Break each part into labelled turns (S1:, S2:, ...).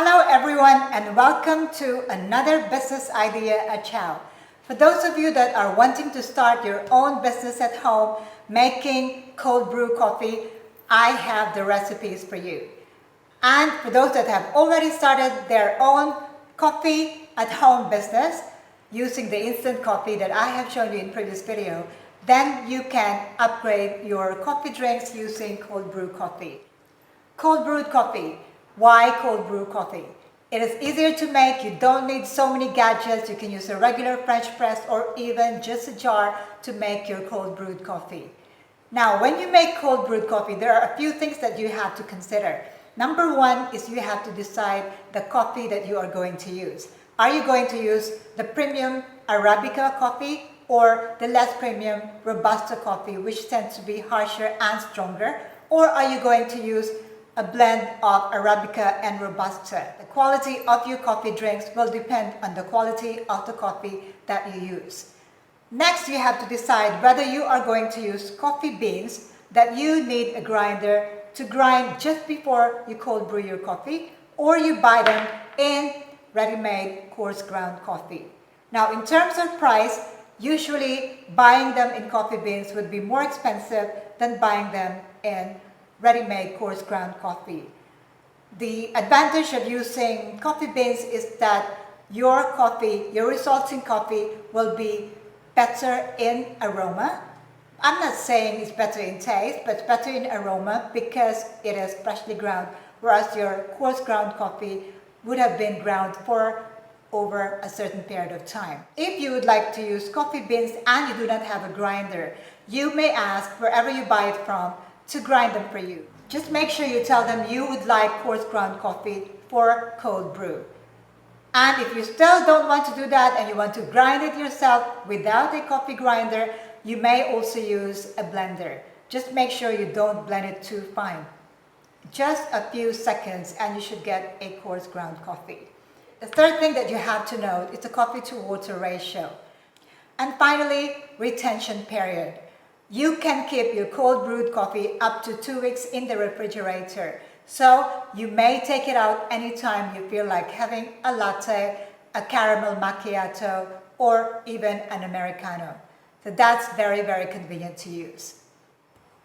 S1: Hello everyone and welcome to another business idea at Chao. For those of you that are wanting to start your own business at home making cold brew coffee, I have the recipes for you. And for those that have already started their own coffee at home business using the instant coffee that I have shown you in previous video, then you can upgrade your coffee drinks using cold brew coffee. Cold brewed coffee. Why cold brew coffee? It is easier to make. You don't need so many gadgets. You can use a regular French press or even just a jar to make your cold brewed coffee. Now, when you make cold brewed coffee, there are a few things that you have to consider. Number one is you have to decide the coffee that you are going to use. Are you going to use the premium Arabica coffee or the less premium Robusta coffee, which tends to be harsher and stronger? Or are you going to use a blend of Arabica and Robusta? The quality of your coffee drinks will depend on the quality of the coffee that you use. Next, you have to decide whether you are going to use coffee beans that you need a grinder to grind just before you cold brew your coffee, or you buy them in ready-made coarse ground coffee. Now, in terms of price, usually buying them in coffee beans would be more expensive than buying them in ready-made coarse ground coffee. The advantage of using coffee beans is that your coffee, your resulting coffee, will be better in aroma. I'm not saying it's better in taste, but it's better in aroma because it is freshly ground, whereas your coarse ground coffee would have been ground for over a certain period of time. If you would like to use coffee beans and you do not have a grinder, you may ask wherever you buy it from to grind them for you. Just make sure you tell them you would like coarse ground coffee for cold brew. And if you still don't want to do that and you want to grind it yourself without a coffee grinder, you may also use a blender. Just make sure you don't blend it too fine. Just a few seconds and you should get a coarse ground coffee. The third thing that you have to note is the coffee to water ratio. And finally, retention period. You can keep your cold brewed coffee up to 2 weeks in the refrigerator. So you may take it out anytime you feel like having a latte, a caramel macchiato, or even an Americano. So that's very, very convenient to use.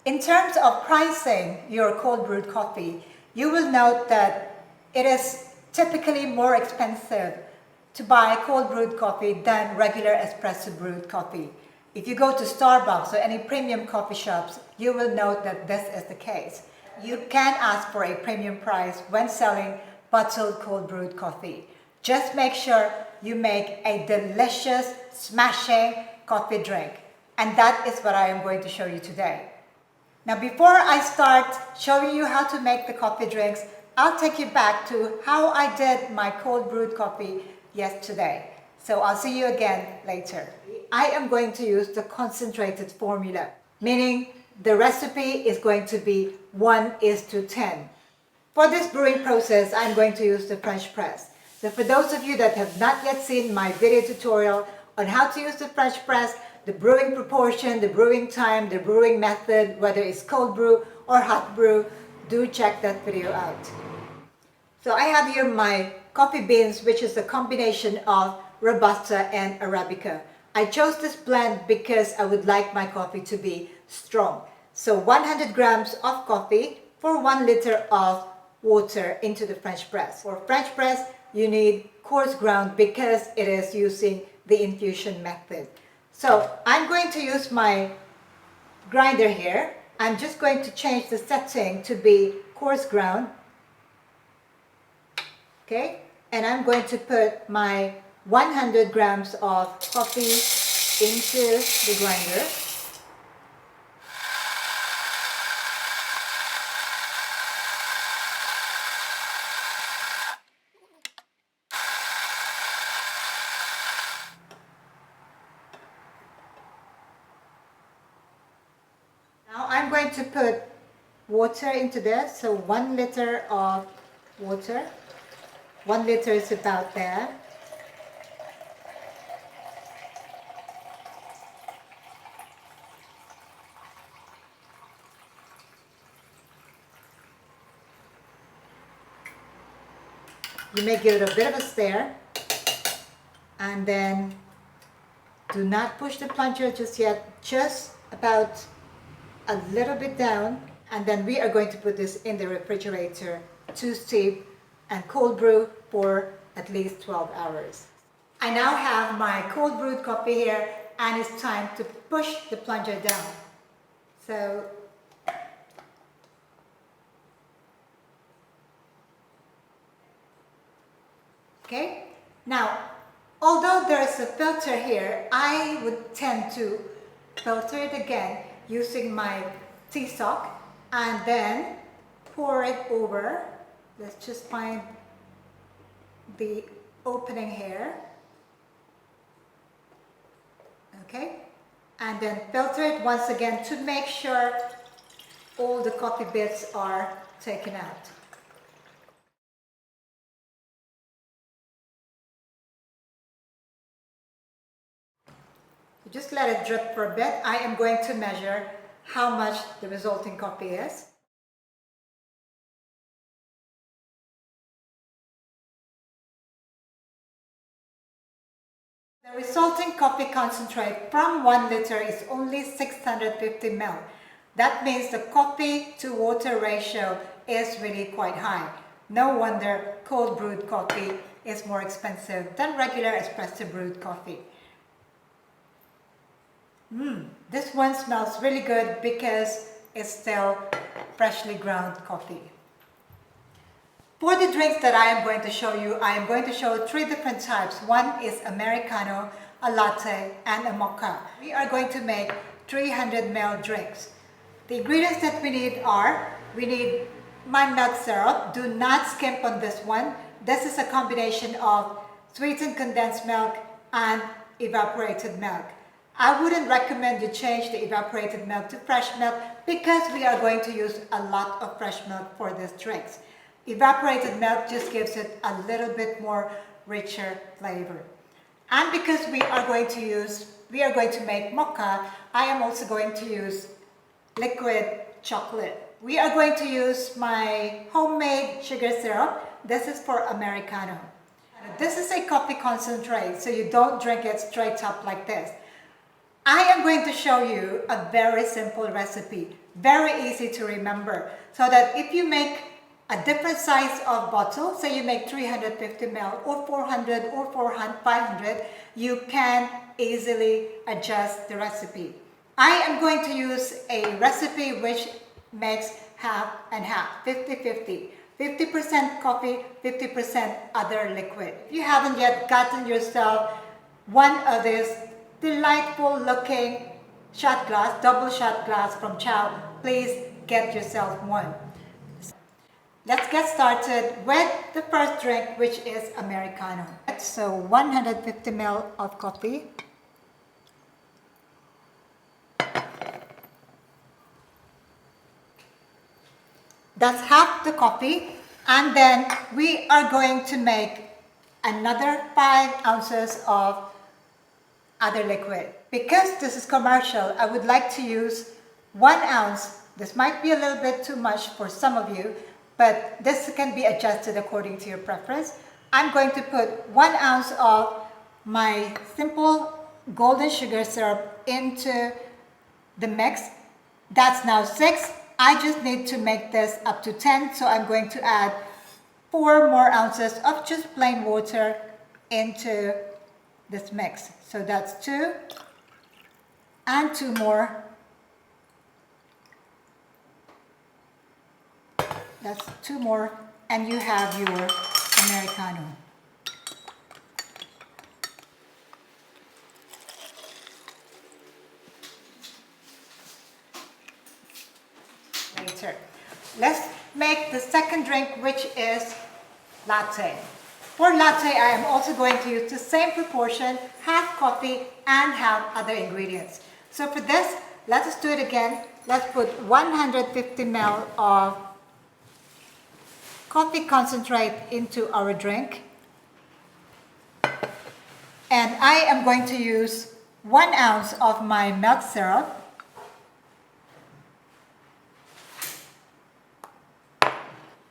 S1: In terms of pricing your cold brewed coffee, you will note that it is typically more expensive to buy cold brewed coffee than regular espresso brewed coffee. If you go to Starbucks or any premium coffee shops, you will note that this is the case. You can ask for a premium price when selling bottled cold brewed coffee. Just make sure you make a delicious, smashing coffee drink. And that is what I am going to show you today. Now, before I start showing you how to make the coffee drinks, I'll take you back to how I did my cold brewed coffee yesterday. So I'll see you again later. I am going to use the concentrated formula, meaning the recipe is going to be 1:10. For this brewing process, I'm going to use the French press. So for those of you that have not yet seen my video tutorial on how to use the French press, the brewing proportion, the brewing time, the brewing method, whether it's cold brew or hot brew, do check that video out. So I have here my coffee beans, which is a combination of Robusta and Arabica. I chose this blend because I would like my coffee to be strong. So 100 grams of coffee for 1 liter of water into the French press. For French press, you need coarse ground because it is using the infusion method. So I'm going to use my grinder here. I'm just going to change the setting to be coarse ground. Okay, and I'm going to put my 100 grams of coffee into the grinder. Now I'm going to put water into this, so 1 liter of water. 1 liter is about there. You may give it a bit of a stir, and then do not push the plunger just yet, just about a little bit down, and then we are going to put this in the refrigerator to steep and cold brew for at least 12 hours. I now have my cold brewed coffee here, and it's time to push the plunger down. So okay, now although there is a filter here, I would tend to filter it again using my tea sock and then pour it over. Let's just find the opening here. Okay, and then filter it once again to make sure all the coffee bits are taken out. Just let it drip for a bit. I am going to measure how much the resulting coffee is. The resulting coffee concentrate from 1 liter is only 650 ml. That means the coffee to water ratio is really quite high. No wonder cold brewed coffee is more expensive than regular espresso brewed coffee. This one smells really good because it's still freshly ground coffee. For the drinks that I am going to show you, I am going to show 3 different types. One is Americano, a latte, and a mocha. We are going to make 300 ml drinks. The ingredients that we need are, we need my milk syrup. Do not skimp on this one. This is a combination of sweetened condensed milk and evaporated milk. I wouldn't recommend you change the evaporated milk to fresh milk because we are going to use a lot of fresh milk for these drinks. Evaporated milk just gives it a little bit more richer flavor. And because we are going to make mocha, I am also going to use liquid chocolate. We are going to use my homemade sugar syrup. This is for Americano. This is a coffee concentrate, so you don't drink it straight up like this. I am going to show you a very simple recipe, very easy to remember, so that if you make a different size of bottle, say you make 350 ml or 400 or 500, you can easily adjust the recipe. I am going to use a recipe which makes half and half, 50-50. 50% coffee, 50% other liquid. If you haven't yet gotten yourself one of these delightful looking shot glass, double shot glass from Chao, please get yourself one. Let's get started with the first drink, which is Americano. So 150 ml of coffee. That's half the coffee, and then we are going to make another 5 ounces of other liquid. Because this is commercial, I would like to use 1 ounce. This might be a little bit too much for some of you, but this can be adjusted according to your preference. I'm going to put 1 ounce of my simple golden sugar syrup into the mix. That's now 6. I just need to make this up to 10, so I'm going to add 4 more ounces of just plain water into this mix. So that's 2 and 2 more. That's 2 more, and you have your Americano. Later. Let's make the second drink, which is latte. For latte, I am also going to use the same proportion, half coffee and half other ingredients. So for this, let us do it again. Let's put 150 ml of coffee concentrate into our drink. And I am going to use 1 ounce of my milk syrup.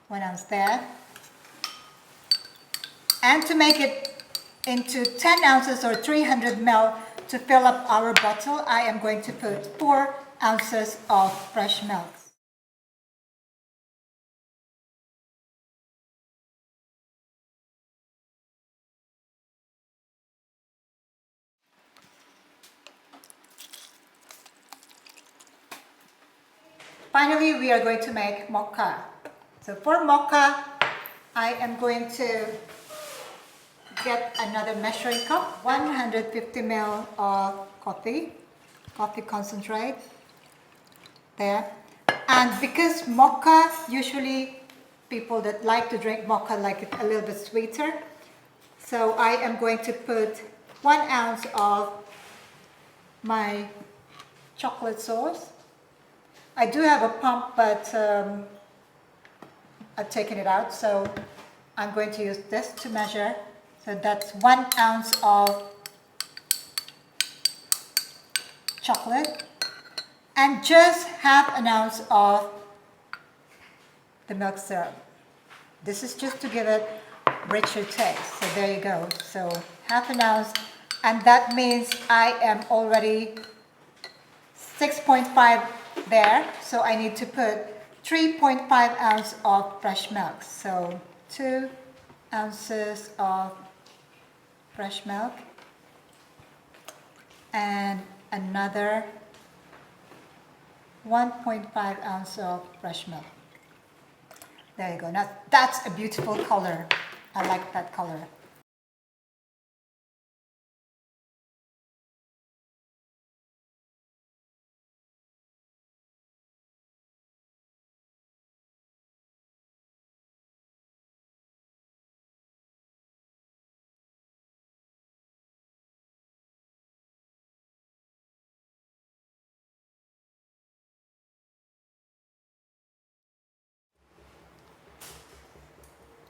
S1: One ounce there. And to make it into 10 ounces or 300 ml to fill up our bottle, I am going to put 4 ounces of fresh milk. Finally, we are going to make mocha. So for mocha, I am going to get another measuring cup, 150 ml of coffee concentrate, there. And because mocha, usually people that like to drink mocha like it a little bit sweeter, so I am going to put 1 ounce of my chocolate sauce. I do have a pump, but I've taken it out, so I'm going to use this to measure. So that's 1 ounce of chocolate and just half an ounce of the milk syrup. This is just to give it richer taste. So there you go. So half an ounce, and that means I am already 6.5 there. So I need to put 3.5 ounces of fresh milk. So 2 ounces of fresh milk and another 1.5 ounces of fresh milk. There you go. Now that's a beautiful color. I like that color.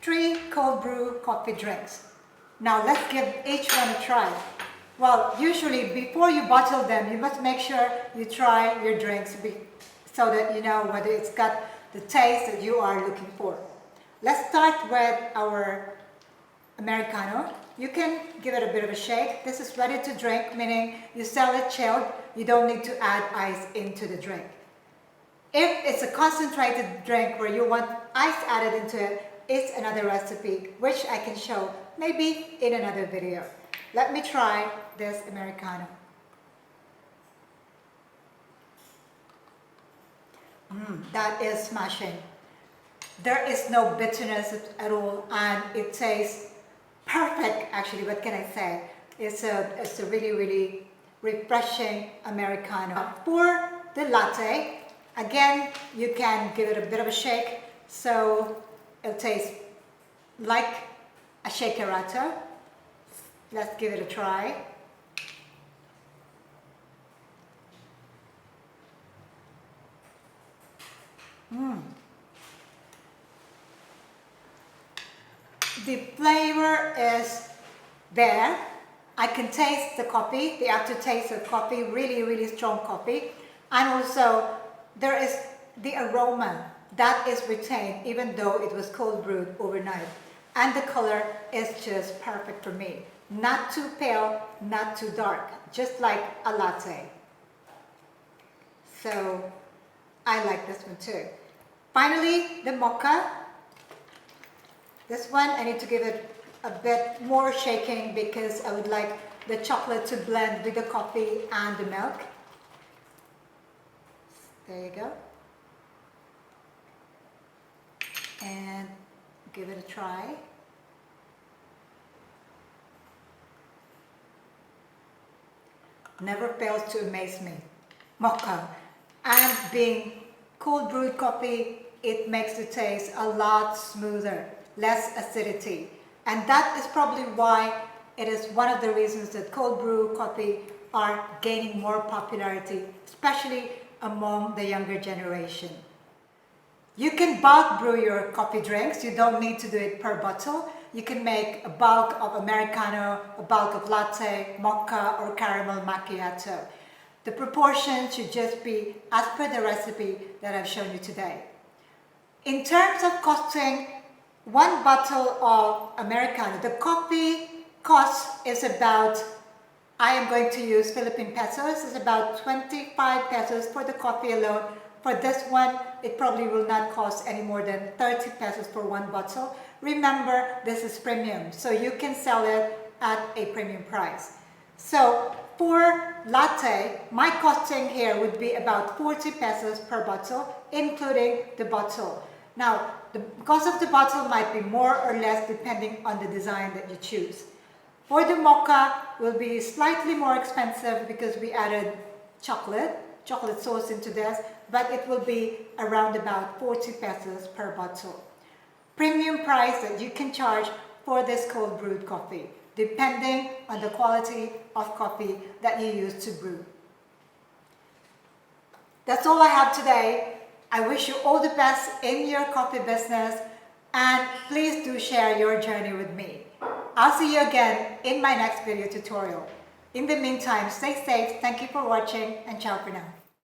S1: Three cold brew coffee drinks. Now let's give each one a try. Well, usually before you bottle them, you must make sure you try your drinks so that you know whether it's got the taste that you are looking for. Let's start with our Americano. You can give it a bit of a shake. This is ready to drink, meaning you sell it chilled. You don't need to add ice into the drink. If it's a concentrated drink where you want ice added into it, it's another recipe which I can show maybe in another video. Let me try this Americano. That is smashing. There is no bitterness at all, and it tastes perfect. Actually, what can I say? It's a really refreshing Americano. For the latte, again, you can give it a bit of a shake, so it'll taste like a shakerato. Let's give it a try. The flavor is there. I can taste the coffee, the aftertaste of coffee, really strong coffee. And also there is the aroma that is retained even though it was cold brewed overnight. And the color is just perfect for me. Not too pale, not too dark, just like a latte. So I like this one too. Finally, the mocha. This one I need to give it a bit more shaking because I would like the chocolate to blend with the coffee and the milk. There you go. And give it a try. Never fails to amaze me. Mocha. And being cold brewed coffee, it makes the taste a lot smoother, less acidity. And that is probably why it is one of the reasons that cold brew coffee are gaining more popularity, especially among the younger generation. You can bulk brew your coffee drinks. You don't need to do it per bottle. You can make a bulk of Americano, a bulk of latte, mocha, or caramel macchiato. The proportion should just be as per the recipe that I've shown you today. In terms of costing, one bottle of Americano, the coffee cost is about, I am going to use Philippine pesos, it's about 25 pesos for the coffee alone. For this one, it probably will not cost any more than 30 pesos for one bottle. Remember, this is premium, so you can sell it at a premium price. So for latte, my costing here would be about 40 pesos per bottle, including the bottle. Now, the cost of the bottle might be more or less depending on the design that you choose. For the mocha, will be slightly more expensive because we added chocolate sauce into this, but it will be around about 40 pesos per bottle. Premium price that you can charge for this cold brewed coffee, depending on the quality of coffee that you use to brew. That's all I have today. I wish you all the best in your coffee business, and please do share your journey with me. I'll see you again in my next video tutorial. In the meantime, stay safe, thank you for watching, and ciao for now.